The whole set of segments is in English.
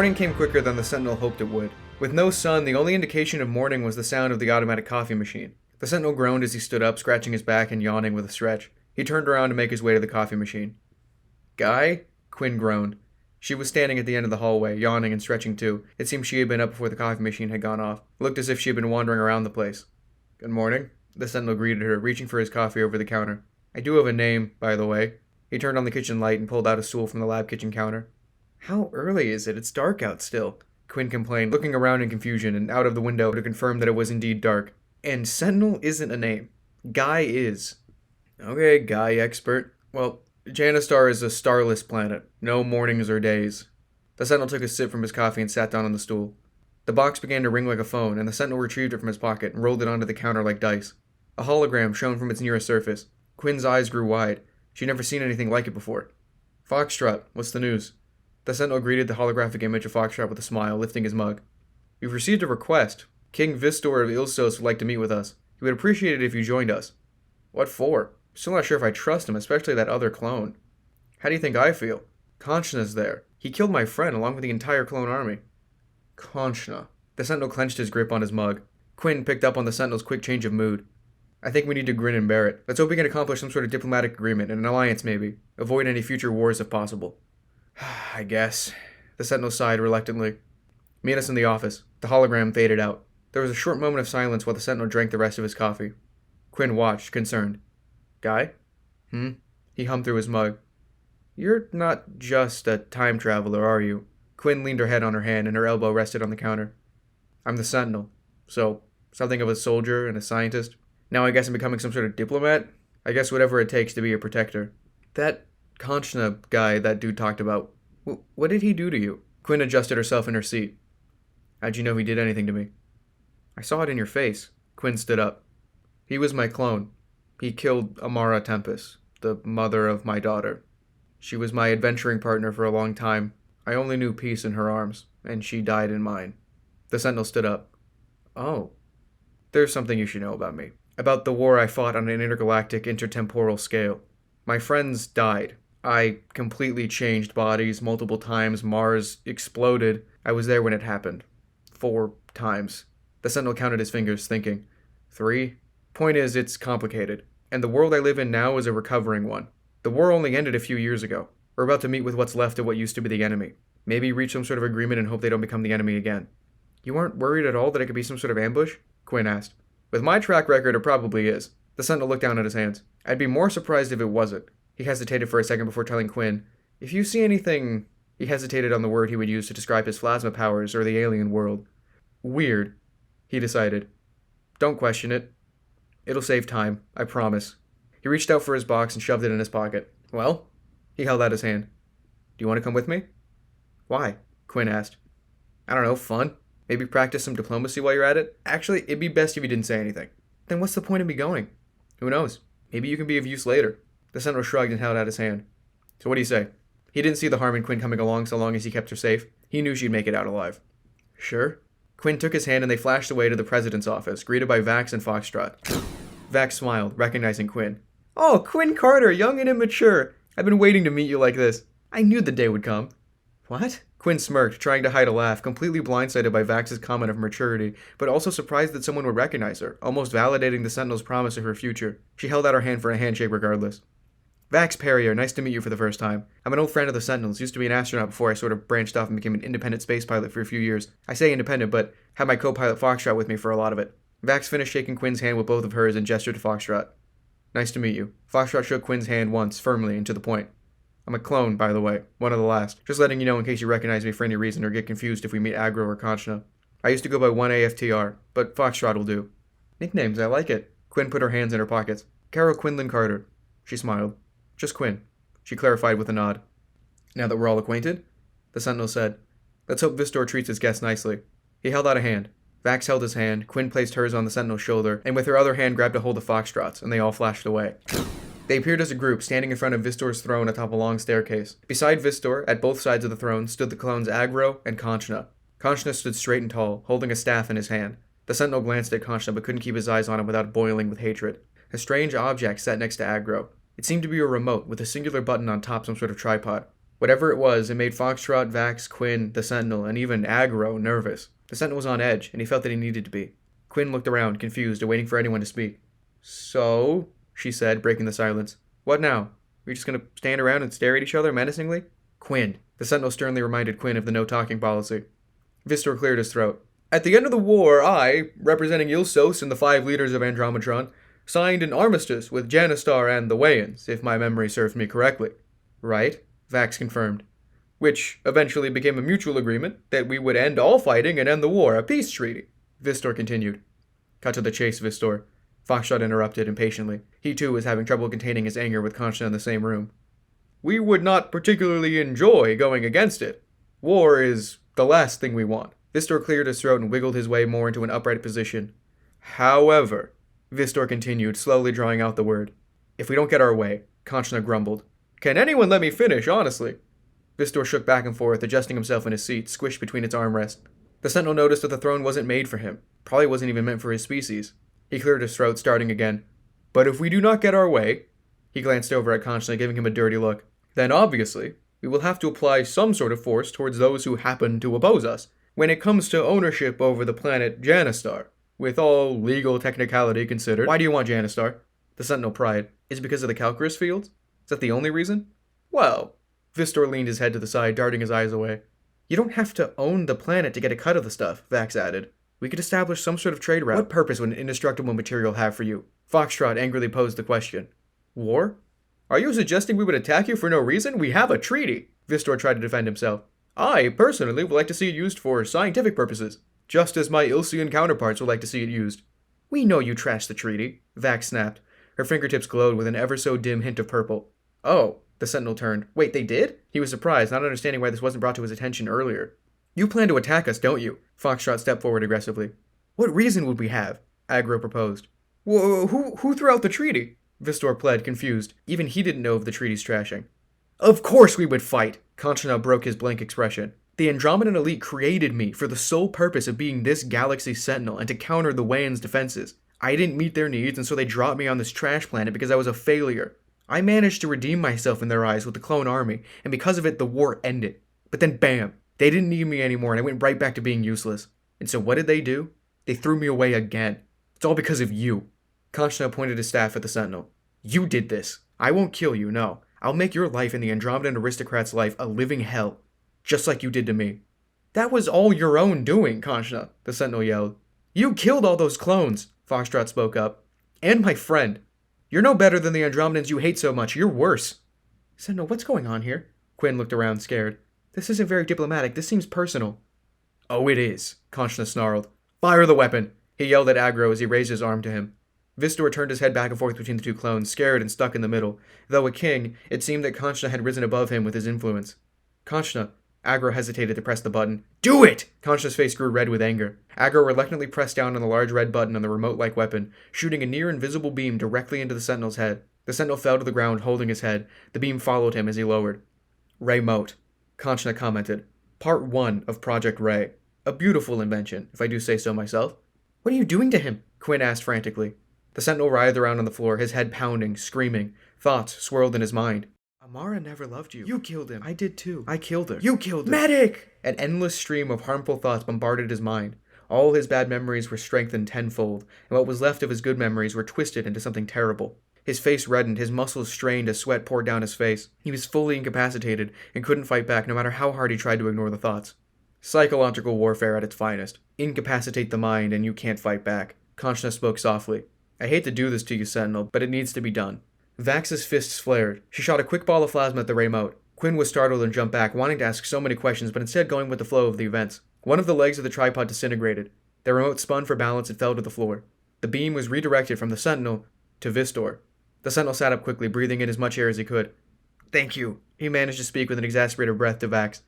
morning came quicker than the Sentinel hoped it would. With no sun, the only indication of morning was the sound of the automatic coffee machine. The Sentinel groaned as he stood up, scratching his back and yawning with a stretch. He turned around to make his way to the coffee machine. "Guy?" Quinn groaned. She was standing at the end of the hallway, yawning and stretching too. It seemed she had been up before the coffee machine had gone off. It looked as if she had been wandering around the place. "Good morning," the Sentinel greeted her, reaching for his coffee over the counter. "I do have a name, by the way." He turned on the kitchen light and pulled out a stool from the lab kitchen counter. "How early is it? It's dark out still," Quinn complained, looking around in confusion and out of the window to confirm that it was indeed dark. "And Sentinel isn't a name. Guy is." "Okay, Guy expert. Well, Janistar is a starless planet. No mornings or days." The Sentinel took a sip from his coffee and sat down on the stool. The box began to ring like a phone, and the Sentinel retrieved it from his pocket and rolled it onto the counter like dice. A hologram shone from its nearest surface. Quinn's eyes grew wide. She'd never seen anything like it before. "Foxtrot, what's the news?" The Sentinel greeted the holographic image of Foxtrot with a smile, lifting his mug. "We've received a request. King Vistor of Ilstos would like to meet with us. He would appreciate it if you joined us." "What for?" "Still not sure if I trust him, especially that other clone." "How do you think I feel?" "Canshna's there. He killed my friend along with the entire clone army." "Canshla." The Sentinel clenched his grip on his mug. Quinn picked up on the Sentinel's quick change of mood. "I think we need to grin and bear it. Let's hope we can accomplish some sort of diplomatic agreement, and an alliance maybe. Avoid any future wars if possible." "I guess." The Sentinel sighed reluctantly. "Meet us in the office." The hologram faded out. There was a short moment of silence while the Sentinel drank the rest of his coffee. Quinn watched, concerned. "Guy?" He hummed through his mug. "You're not just a time traveler, are you?" Quinn leaned her head on her hand and her elbow rested on the counter. "I'm the Sentinel. So, something of a soldier and a scientist. Now I guess I'm becoming some sort of diplomat? I guess whatever it takes to be a protector." "That Canshla guy that dude talked about, what did he do to you?" Quinn adjusted herself in her seat. "How'd you know he did anything to me?" "I saw it in your face." Quinn stood up. "He was my clone. He killed Amara Tempest, the mother of my daughter. She was my adventuring partner for a long time. I only knew peace in her arms, and she died in mine." The Sentinel stood up. "Oh. There's something you should know about me. About the war I fought on an intergalactic, intertemporal scale. My friends died. I completely changed bodies multiple times. Mars exploded. I was there when it happened. 4 times. The Sentinel counted his fingers, thinking. 3? Point is, it's complicated. And the world I live in now is a recovering one. The war only ended a few years ago. We're about to meet with what's left of what used to be the enemy. Maybe reach some sort of agreement and hope they don't become the enemy again." "You aren't worried at all that it could be some sort of ambush?" Quinn asked. "With my track record, it probably is." The Sentinel looked down at his hands. "I'd be more surprised if it wasn't." He hesitated for a second before telling Quinn, "If you see anything..." He hesitated on the word he would use to describe his plasma powers or the alien world. "Weird," he decided. "Don't question it. It'll save time, I promise." He reached out for his box and shoved it in his pocket. "Well?" He held out his hand. "Do you want to come with me?" "Why?" Quinn asked. "I don't know, fun. Maybe practice some diplomacy while you're at it. Actually, it'd be best if you didn't say anything." "Then what's the point of me going?" "Who knows? Maybe you can be of use later." The Sentinel shrugged and held out his hand. "So what do you say?" He didn't see the harm in Quinn coming along so long as he kept her safe. He knew she'd make it out alive. "Sure." Quinn took his hand and they flashed away to the president's office, greeted by Vax and Foxtrot. Vax smiled, recognizing Quinn. "Oh, Quinn Carter, young and immature. I've been waiting to meet you like this. I knew the day would come." "What?" Quinn smirked, trying to hide a laugh, completely blindsided by Vax's comment of maturity, but also surprised that someone would recognize her, almost validating the Sentinel's promise of her future. She held out her hand for a handshake regardless. "Vax Perrier, nice to meet you for the first time. I'm an old friend of the Sentinels, used to be an astronaut before I sort of branched off and became an independent space pilot for a few years. I say independent, but had my co-pilot Foxtrot with me for a lot of it." Vax finished shaking Quinn's hand with both of hers and gestured to Foxtrot. "Nice to meet you." Foxtrot shook Quinn's hand once, firmly, and to the point. "I'm a clone, by the way. One of the last. Just letting you know in case you recognize me for any reason or get confused if we meet Agro or Canshla. I used to go by 1AFTR, but Foxtrot will do." "Nicknames, I like it." Quinn put her hands in her pockets. "Carol Quinlan Carter." She smiled. "Just Quinn," she clarified with a nod. "Now that we're all acquainted?" The Sentinel said. "Let's hope Vistor treats his guests nicely." He held out a hand. Vax held his hand, Quinn placed hers on the Sentinel's shoulder, and with her other hand grabbed a hold of Foxtrot's, and they all flashed away. They appeared as a group, standing in front of Vistor's throne atop a long staircase. Beside Vistor, at both sides of the throne, stood the clones Agro and Canshla. Canshla stood straight and tall, holding a staff in his hand. The Sentinel glanced at Canshla but couldn't keep his eyes on him without boiling with hatred. A strange object sat next to Agro. It seemed to be a remote, with a singular button on top some sort of tripod. Whatever it was, it made Foxtrot, Vax, Quinn, the Sentinel, and even Aggro nervous. The Sentinel was on edge, and he felt that he needed to be. Quinn looked around, confused, awaiting for anyone to speak. "So," she said, breaking the silence. "What now? We're just gonna stand around and stare at each other menacingly?" "Quinn." The Sentinel sternly reminded Quinn of the no-talking policy. Vistor cleared his throat. "At the end of the war, I, representing Ylsos and the 5 leaders of Andrometron, signed an armistice with Janistar and the Wayans, if my memory serves me correctly." "Right," Vax confirmed. "Which eventually became a mutual agreement that we would end all fighting and end the war, a peace treaty," Vistor continued. "Cut to the chase, Vistor," Foxtrot interrupted impatiently. He too was having trouble containing his anger with Canshla in the same room. "We would not particularly enjoy going against it. War is the last thing we want." Vistor cleared his throat and wiggled his way more into an upright position. "However," Vistor continued, slowly drawing out the word, "if we don't get our way," Canshla grumbled. "Can anyone let me finish, honestly?" Vistor shook back and forth, adjusting himself in his seat, squished between its armrests. The Sentinel noticed that the throne wasn't made for him. Probably wasn't even meant for his species. He cleared his throat, starting again. "But if we do not get our way," he glanced over at Canshla, giving him a dirty look, "then obviously we will have to apply some sort of force towards those who happen to oppose us. When it comes to ownership over the planet Janistar, with all legal technicality considered..." "Why do you want Janistar?" The Sentinel pried. "Is it because of the calculus fields? Is that the only reason?" "Well..." Vistor leaned his head to the side, darting his eyes away. "You don't have to own the planet to get a cut of the stuff," Vax added. "We could establish some sort of trade route." "What purpose would an indestructible material have for you?" Foxtrot angrily posed the question. "War? Are you suggesting we would attack you for no reason? We have a treaty." Vistor tried to defend himself. "I, personally, would like to see it used for scientific purposes, just as my Ilsian counterparts would like to see it used." "We know you trashed the treaty," Vax snapped. Her fingertips glowed with an ever-so-dim hint of purple. "Oh," the Sentinel turned. "Wait, they did?" He was surprised, not understanding why this wasn't brought to his attention earlier. "You plan to attack us, don't you?" Foxtrot stepped forward aggressively. "What reason would we have?" Aggro proposed. Who threw out the treaty?" Vistor pled, confused. Even he didn't know of the treaty's trashing. "Of course we would fight!" Canshla now broke his blank expression. "The Andromedan elite created me for the sole purpose of being this galaxy's sentinel and to counter the Wayans' defenses. I didn't meet their needs, and so they dropped me on this trash planet because I was a failure. I managed to redeem myself in their eyes with the clone army, and because of it, the war ended. But then bam! They didn't need me anymore, and I went right back to being useless. And so what did they do? They threw me away again. It's all because of you." Canshla pointed his staff at the Sentinel. "You did this. I won't kill you, no. I'll make your life and the Andromedan aristocrat's life a living hell. Just like you did to me." "That was all your own doing, Canshla," the Sentinel yelled. "You killed all those clones," Foxtrot spoke up. "And my friend. You're no better than the Andromedans you hate so much. You're worse." "Sentinel, what's going on here?" Quinn looked around, scared. "This isn't very diplomatic. This seems personal." "Oh, it is," Canshla snarled. "Fire the weapon!" He yelled at Aggro as he raised his arm to him. Vistor turned his head back and forth between the two clones, scared and stuck in the middle. Though a king, it seemed that Canshla had risen above him with his influence. "Canshla," Aggro hesitated to press the button. "Do it!" Canshla's face grew red with anger. Aggro reluctantly pressed down on the large red button on the remote-like weapon, shooting a near-invisible beam directly into the Sentinel's head. The Sentinel fell to the ground, holding his head. The beam followed him as he lowered. "Rheymote," Canshla commented. "Part 1 of Project Rhey. A beautiful invention, if I do say so myself." "What are you doing to him?" Quinn asked frantically. The Sentinel writhed around on the floor, his head pounding, screaming. Thoughts swirled in his mind. "Amara never loved you. You killed him. I did too. I killed her. You killed her. Medic!" An endless stream of harmful thoughts bombarded his mind. All his bad memories were strengthened tenfold, and what was left of his good memories were twisted into something terrible. His face reddened, his muscles strained as sweat poured down his face. He was fully incapacitated and couldn't fight back no matter how hard he tried to ignore the thoughts. Psychological warfare at its finest. Incapacitate the mind and you can't fight back. Canshla spoke softly. "I hate to do this to you, Sentinel, but it needs to be done." Vax's fists flared. She shot a quick ball of plasma at the Rheymote. Quinn was startled and jumped back, wanting to ask so many questions, but instead going with the flow of the events. One of the legs of the tripod disintegrated. The remote spun for balance and fell to the floor. The beam was redirected from the Sentinel to Vistor. The Sentinel sat up quickly, breathing in as much air as he could. "Thank you," he managed to speak with an exasperated breath to Vax.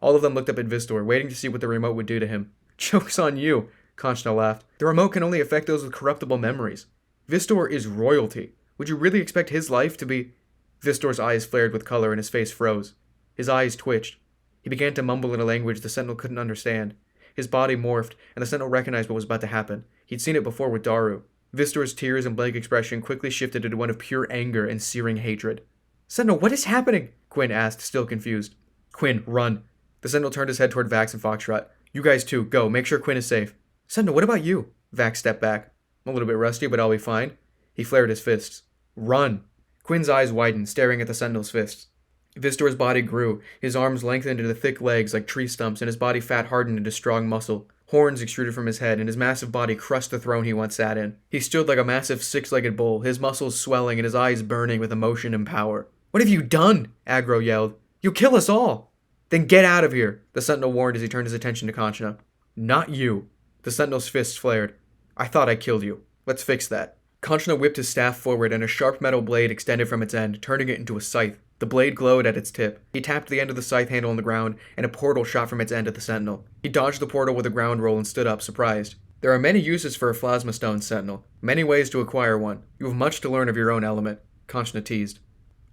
All of them looked up at Vistor, waiting to see what the Rheymote would do to him. "Joke's on you," Canshla laughed. "The remote can only affect those with corruptible memories. Vistor is royalty. Would you really expect his life to be..." Vistor's eyes flared with color and his face froze. His eyes twitched. He began to mumble in a language the Sentinel couldn't understand. His body morphed, and the Sentinel recognized what was about to happen. He'd seen it before with Daru. Vistor's tears and blank expression quickly shifted into one of pure anger and searing hatred. "Sentinel, what is happening?" Quinn asked, still confused. Quinn, run. The Sentinel turned his head toward Vax and Foxtrot. You guys too, go. Make sure Quinn is safe. Sentinel, what about you? Vax stepped back. I'm a little bit rusty, but I'll be fine. He flared his fists. Run. Quinn's eyes widened, staring at the Sentinel's fists. Vistor's body grew, his arms lengthened into thick legs like tree stumps, and his body fat hardened into strong muscle. Horns extruded from his head, and his massive body crushed the throne he once sat in. He stood like a massive six-legged bull, his muscles swelling and his eyes burning with emotion and power. What have you done? Agro yelled. You'll kill us all! Then get out of here, the Sentinel warned as he turned his attention to Canshla. Not you. The Sentinel's fists flared. I thought I killed you. Let's fix that. Canshla whipped his staff forward, and a sharp metal blade extended from its end, turning it into a scythe. The blade glowed at its tip. He tapped the end of the scythe handle on the ground, and a portal shot from its end at the Sentinel. He dodged the portal with a ground roll and stood up, surprised. There are many uses for a plasma stone, Sentinel. Many ways to acquire one. You have much to learn of your own element, Canshla teased.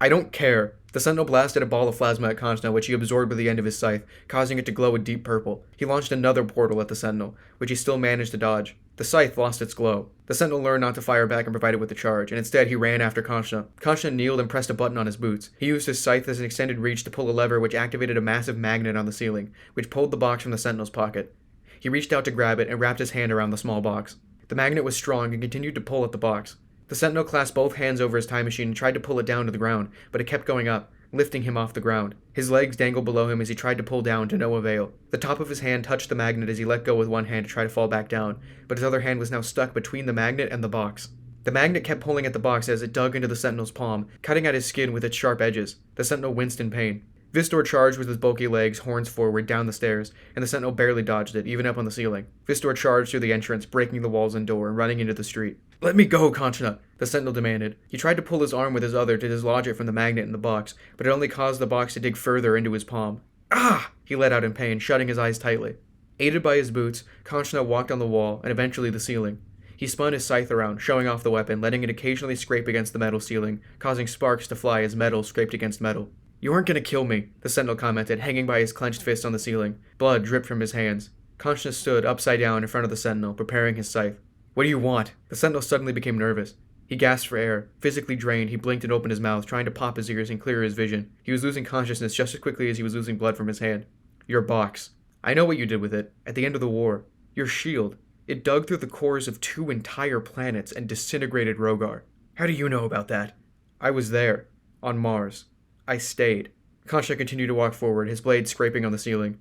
I don't care. The Sentinel blasted a ball of plasma at Canshla, which he absorbed with the end of his scythe, causing it to glow a deep purple. He launched another portal at the Sentinel, which he still managed to dodge. The scythe lost its glow. The Sentinel learned not to fire back and provide it with the charge, and instead he ran after Canshla. Canshla kneeled and pressed a button on his boots. He used his scythe as an extended reach to pull a lever which activated a massive magnet on the ceiling, which pulled the box from the Sentinel's pocket. He reached out to grab it and wrapped his hand around the small box. The magnet was strong and continued to pull at the box. The Sentinel clasped both hands over his time machine and tried to pull it down to the ground, but it kept going up, lifting him off the ground. His legs dangled below him as he tried to pull down, to no avail. The top of his hand touched the magnet as he let go with one hand to try to fall back down, but his other hand was now stuck between the magnet and the box. The magnet kept pulling at the box as it dug into the Sentinel's palm, cutting at his skin with its sharp edges. The Sentinel winced in pain. Vistor charged with his bulky legs, horns forward, down the stairs, and the Sentinel barely dodged it, even up on the ceiling. Vistor charged through the entrance, breaking the walls and door, and running into the street. Let me go, Canshla, the Sentinel demanded. He tried to pull his arm with his other to dislodge it from the magnet in the box, but it only caused the box to dig further into his palm. Ah! He let out in pain, shutting his eyes tightly. Aided by his boots, Canshla walked on the wall, and eventually the ceiling. He spun his scythe around, showing off the weapon, letting it occasionally scrape against the metal ceiling, causing sparks to fly as metal scraped against metal. You aren't gonna kill me, the Sentinel commented, hanging by his clenched fist on the ceiling. Blood dripped from his hands. Canshla stood upside down in front of the Sentinel, preparing his scythe. What do you want? The Sentinel suddenly became nervous. He gasped for air. Physically drained, he blinked and opened his mouth, trying to pop his ears and clear his vision. He was losing consciousness just as quickly as he was losing blood from his hand. Your box. I know what you did with it, at the end of the war. Your shield. It dug through the cores of 2 entire planets and disintegrated Rogar. How do you know about that? I was there. On Mars. I stayed. Canshla continued to walk forward, his blade scraping on the ceiling.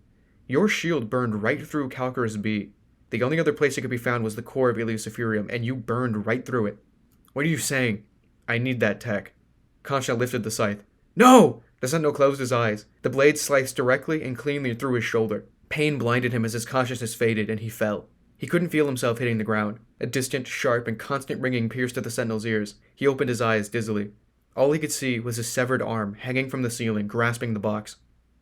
Your shield burned right through Calcarus B. The only other place it could be found was the core of Iliosiferium, and you burned right through it. What are you saying? I need that tech. Canshla lifted the scythe. No! The Sentinel closed his eyes. The blade sliced directly and cleanly through his shoulder. Pain blinded him as his consciousness faded, and he fell. He couldn't feel himself hitting the ground. A distant, sharp, and constant ringing pierced at the Sentinel's ears. He opened his eyes dizzily. All he could see was his severed arm hanging from the ceiling, grasping the box.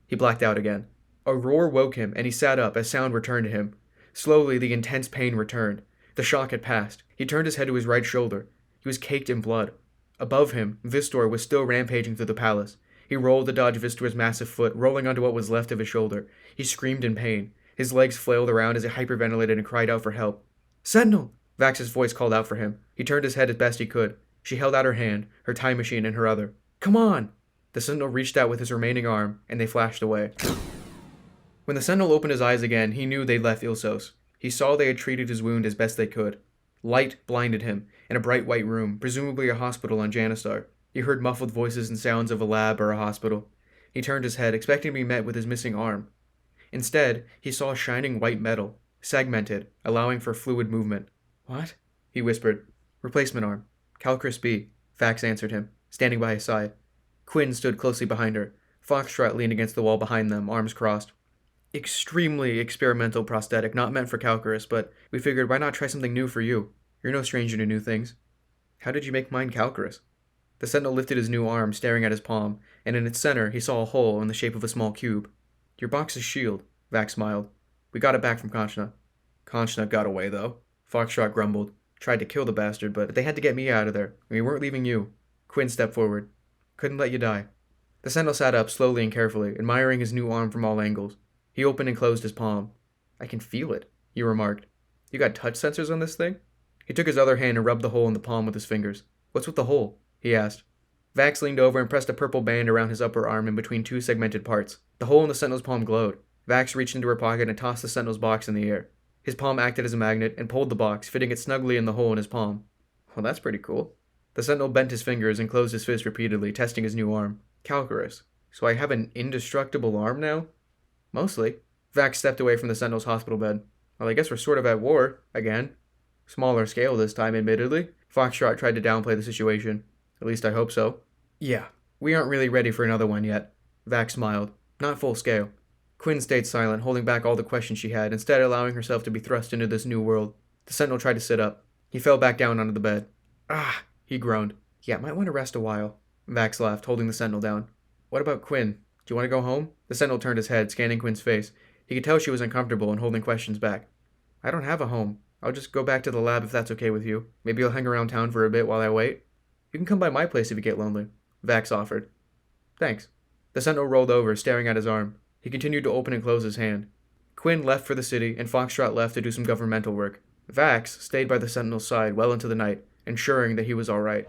He blacked out again. A roar woke him, and he sat up as sound returned to him. Slowly, the intense pain returned. The shock had passed. He turned his head to his right shoulder. He was caked in blood. Above him, Vistor was still rampaging through the palace. He rolled to dodge Vistor's massive foot, rolling onto what was left of his shoulder. He screamed in pain. His legs flailed around as he hyperventilated and cried out for help. Sentinel! Vax's voice called out for him. He turned his head as best he could. She held out her hand, her time machine in her other. Come on! The Sentinel reached out with his remaining arm, and they flashed away. When the Sentinel opened his eyes again, he knew they'd left Ilsos. He saw they had treated his wound as best they could. Light blinded him, in a bright white room, presumably a hospital on Janistar. He heard muffled voices and sounds of a lab or a hospital. He turned his head, expecting to be met with his missing arm. Instead, he saw shining white metal, segmented, allowing for fluid movement. What? He whispered. Replacement arm. Calcarus B. Vax answered him, standing by his side. Quinn stood closely behind her. Foxtrot leaned against the wall behind them, arms crossed. Extremely experimental prosthetic, not meant for Calcarus, but we figured why not try something new for you? You're no stranger to new things. How did you make mine Calcarus? The Sentinel lifted his new arm, staring at his palm, and in its center he saw a hole in the shape of a small cube. Your box's shield, Vax smiled. We got it back from Canshla. Canshla got away, though. Foxtrot grumbled. Tried to kill the bastard, but they had to get me out of there, and we weren't leaving you. Quinn stepped forward. Couldn't let you die. The Sentinel sat up slowly and carefully, admiring his new arm from all angles. He opened and closed his palm. I can feel it, he remarked. You got touch sensors on this thing? He took his other hand and rubbed the hole in the palm with his fingers. What's with the hole? He asked. Vax leaned over and pressed a purple band around his upper arm in between two segmented parts. The hole in the Sentinel's palm glowed. Vax reached into her pocket and tossed the Sentinel's box in the air. His palm acted as a magnet and pulled the box, fitting it snugly in the hole in his palm. Well, that's pretty cool. The Sentinel bent his fingers and closed his fist repeatedly, testing his new arm. Calcarus. So I have an indestructible arm now? Mostly. Vax stepped away from the Sentinel's hospital bed. Well, I guess we're sort of at war, again. Smaller scale this time, admittedly. Foxtrot tried to downplay the situation. At least I hope so. Yeah, we aren't really ready for another one yet. Vax smiled. Not full scale. Quinn stayed silent, holding back all the questions she had, instead allowing herself to be thrust into this new world. The Sentinel tried to sit up. He fell back down onto the bed. Ah, he groaned. Yeah, might want to rest a while. Vax laughed, holding the Sentinel down. What about Quinn? Do you want to go home? The Sentinel turned his head, scanning Quinn's face. He could tell she was uncomfortable and holding questions back. I don't have a home. I'll just go back to the lab if that's okay with you. Maybe you'll hang around town for a bit while I wait. You can come by my place if you get lonely. Vax offered. Thanks. The Sentinel rolled over, staring at his arm. He continued to open and close his hand. Quinn left for the city, and Foxtrot left to do some governmental work. Vax stayed by the Sentinel's side well into the night, ensuring that he was all right.